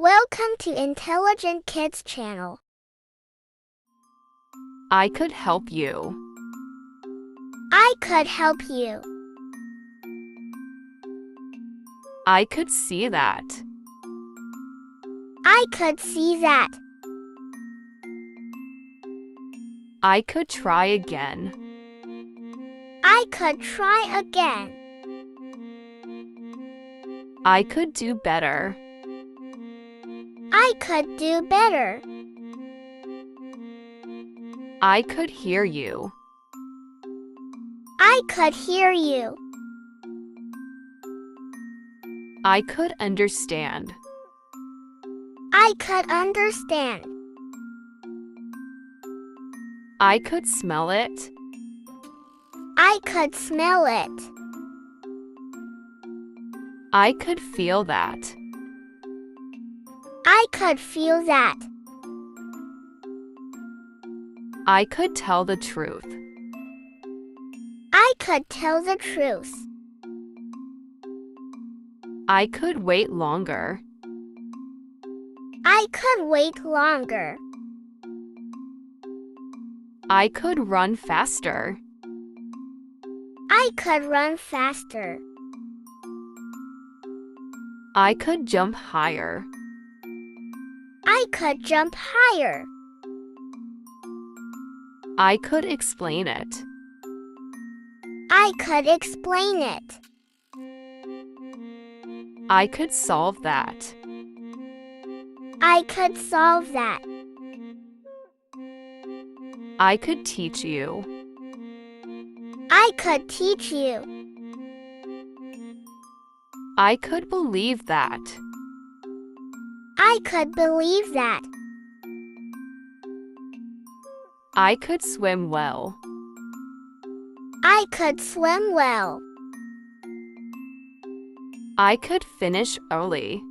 Welcome to Intelligent Kids channel. I could help you. I could help you. I could see that. I could see that. I could try again. I could try again. I could do better. I could do better. I could hear you. I could hear you. I could understand. I could understand. I could smell it. I could smell it. I could feel that. I could feel that. I could tell the truth. I could tell the truth. I could wait longer. I could wait longer. I could run faster. I could run faster. I could jump higher. I could jump higher. I could explain it. I could explain it. I could solve that. I could solve that. I could teach you. I could teach you. I could believe that. I could believe that. I could swim well. I could swim well. I could finish early.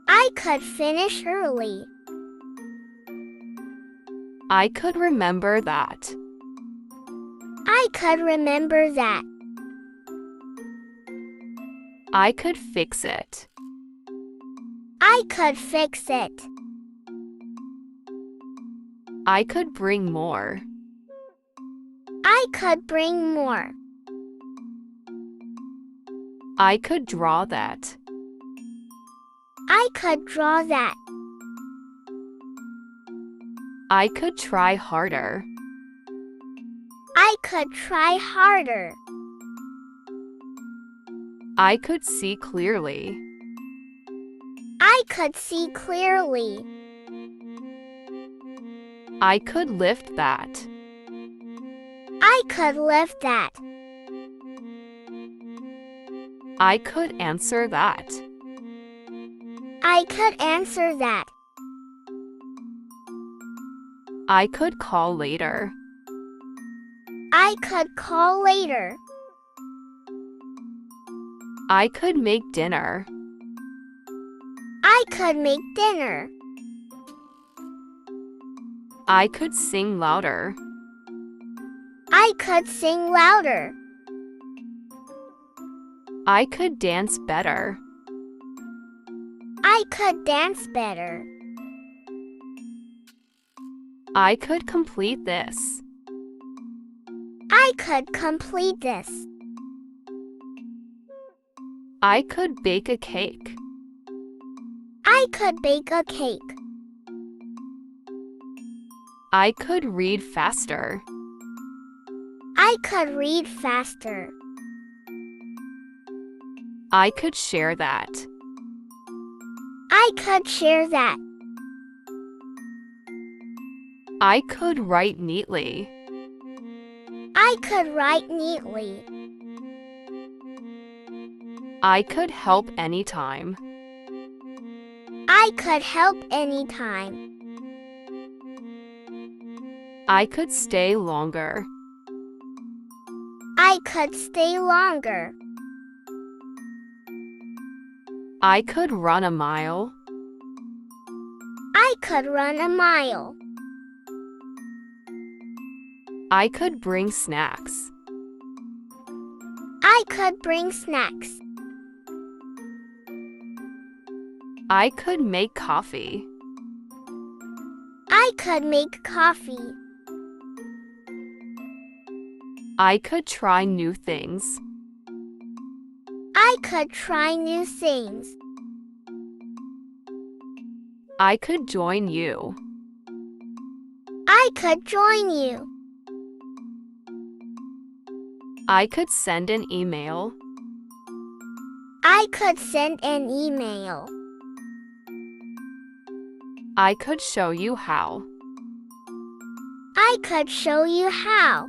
I could finish early. I could remember that. I could remember that. I could fix it. I could fix it. I could bring more. I could bring more. I could draw that. I could draw that. I could try harder. I could try harder. I could see clearly. I could see clearly. I could lift that. I could lift that. I could answer that. I could answer that. I could call later. I could call later. I could make dinner. I could make dinner. I could sing louder. I could sing louder. I could dance better. I could dance better. I could complete this. I could complete this. I could bake a cake. I could bake a cake. I could read faster. I could read faster. I could share that. I could share that. I could write neatly. I could write neatly. I could help anytime. I could help anytime. I could stay longer. I could stay longer. I could run a mile. I could run a mile. I could bring snacks. I could bring snacks. I could make coffee. I could make coffee. I could try new things. I could try new things. I could join you. I could join you. I could send an email. I could send an email. I could show you how. I could show you how.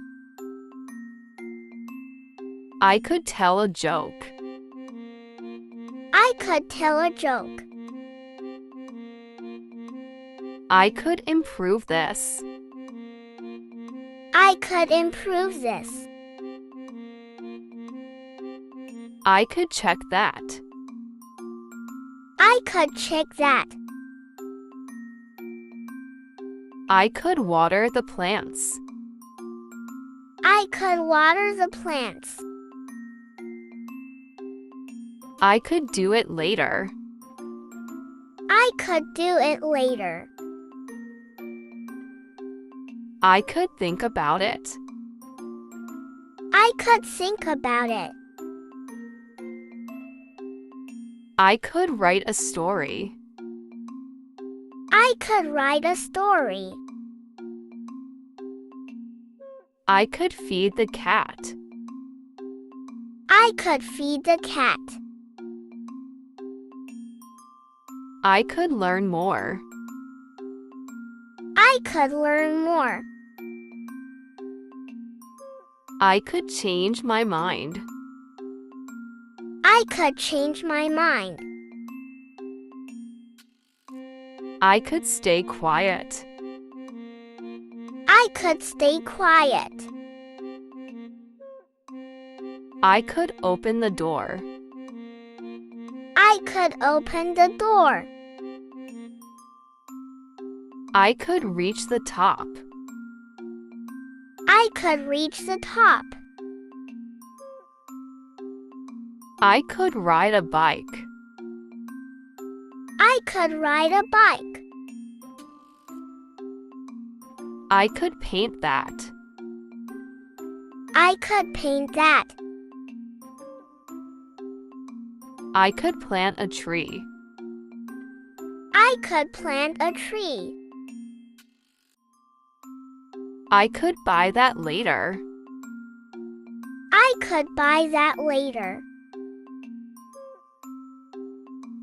I could tell a joke. I could tell a joke. I could improve this. I could improve this. I could check that. I could check that. I could water the plants. I could water the plants. I could do it later. I could do it later. I could think about it. I could think about it. I could write a story. I could write a story. I could feed the cat. I could feed the cat. I could learn more. I could learn more. I could change my mind. I could change my mind. I could stay quiet. I could stay quiet. I could open the door. I could open the door. I could reach the top. I could reach the top. I could ride a bike. I could ride a bike. I could paint that. I could paint that. I could plant a tree. I could plant a tree. I could buy that later. I could buy that later.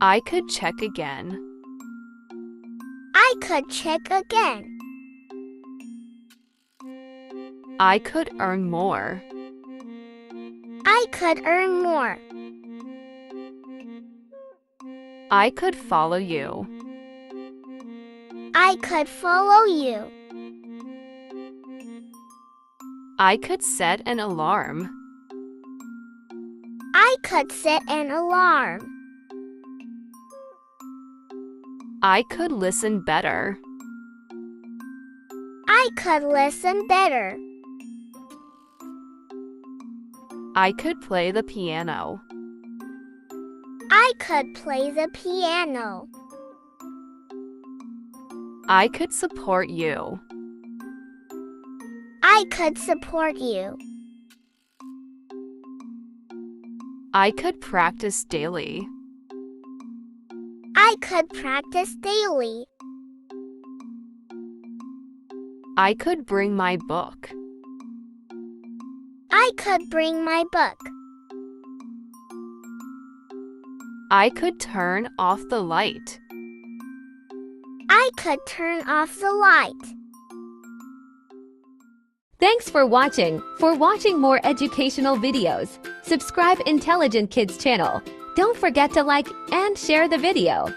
I could check again. I could check again. I could earn more. I could earn more. I could follow you. I could follow you. I could set an alarm. I could set an alarm. I could listen better. I could listen better. I could play the piano. I could play the piano. I could support you. I could support you. I could practice daily. I could practice daily. I could bring my book. I could bring my book. I could turn off the light. I could turn off the light. Thanks for watching. For watching more educational videos, subscribe Intelligent Kids channel. Don't forget to like and share the video.